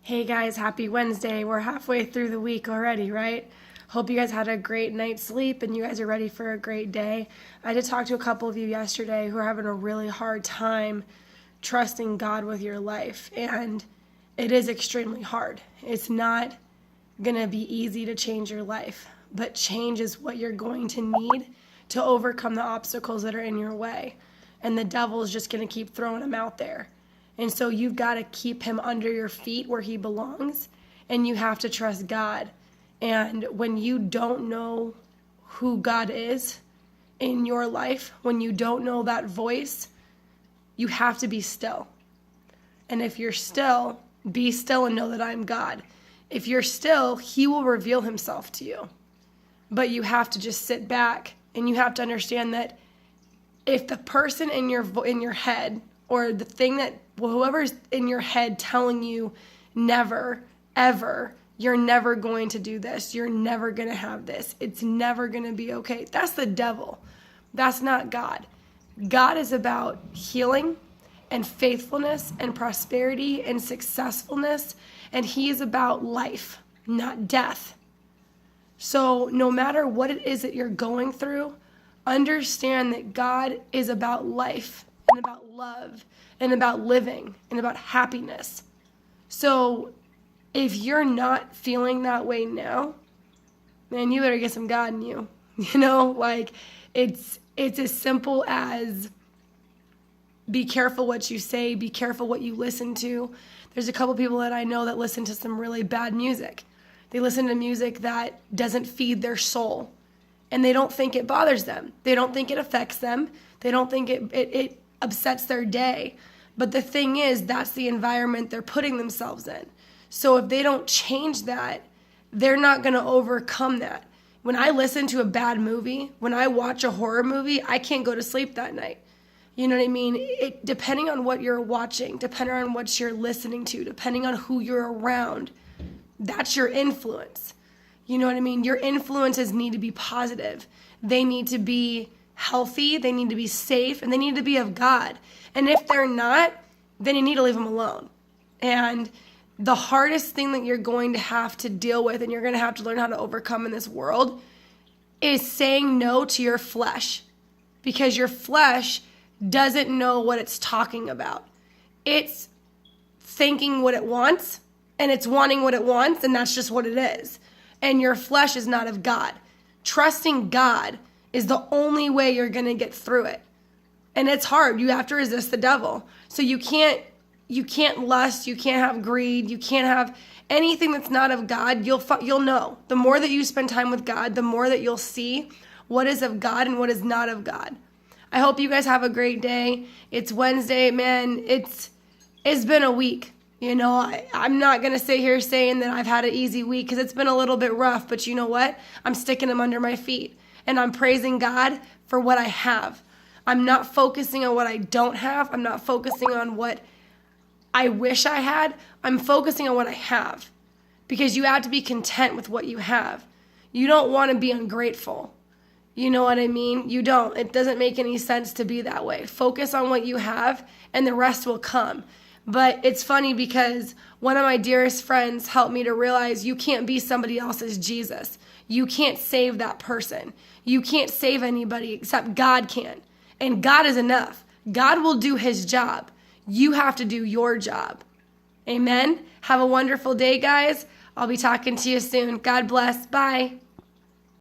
Hey guys, happy Wednesday. We're halfway through the week already, right? Hope you guys had a great night's sleep and you guys are ready for a great day. I did talk to a couple of you yesterday who are having a really hard time trusting God with your life, and it is extremely hard. It's not going to be easy to change your life, but change is what you're going to need to overcome the obstacles that are in your way. And the devil is just going to keep throwing them out there. And so you've got to keep him under your feet where he belongs, and you have to trust God. And when you don't know who God is in your life, when you don't know that voice, you have to be still. And if you're still, be still and know that I'm God. If you're still, he will reveal himself to you. But you have to just sit back, and you have to understand that if the person in your head, or the thing that whoever's in your head telling you never, ever, you're never going to do this, you're never going to have this, it's never going to be okay, that's the devil. That's not God. God is about healing and faithfulness and prosperity and successfulness, and he is about life, not death. So no matter what it is that you're going through, understand that God is about life and about love and about living and about happiness. So if you're not feeling that way now, man, you better get some God in you. It's as simple as be careful what you say, be careful what you listen to. There's a couple people that I know that listen to some really bad music. They listen to music that doesn't feed their soul, and they don't think it bothers them. They don't think it affects them. They don't think it upsets their day. But the thing is, that's the environment they're putting themselves in. So if they don't change that, they're not going to overcome that. When I listen to a bad movie, when I watch a horror movie, I can't go to sleep that night. You know what I mean? Depending on what you're watching, depending on what you're listening to, depending on who you're around, that's your influence. You know what I mean? Your influences need to be positive. They need to be healthy, they need to be safe, and they need to be of God. And if they're not, then you need to leave them alone. And the hardest thing that you're going to have to deal with, and you're going to have to learn how to overcome in this world, is saying no to your flesh. Because your flesh doesn't know what it's talking about. It's thinking what it wants, and it's wanting what it wants, and that's just what it is. And your flesh is not of God. Trusting God is the only way you're going to get through it. And it's hard. You have to resist the devil. So you can't lust, you can't have greed, you can't have anything that's not of God. You'll know. The more that you spend time with God, the more that you'll see what is of God and what is not of God. I hope you guys have a great day. It's Wednesday, man. It's been a week. I'm not going to sit here saying that I've had an easy week, because it's been a little bit rough, but you know what? I'm sticking them under my feet, and I'm praising God for what I have. I'm not focusing on what I don't have. I'm not focusing on what I wish I had. I'm focusing on what I have, because you have to be content with what you have. You don't want to be ungrateful. You know what I mean? You don't. It doesn't make any sense to be that way. Focus on what you have, and the rest will come. But it's funny because one of my dearest friends helped me to realize you can't be somebody else's Jesus. You can't save that person. You can't save anybody except God can. And God is enough. God will do his job. You have to do your job. Amen. Have a wonderful day, guys. I'll be talking to you soon. God bless. Bye.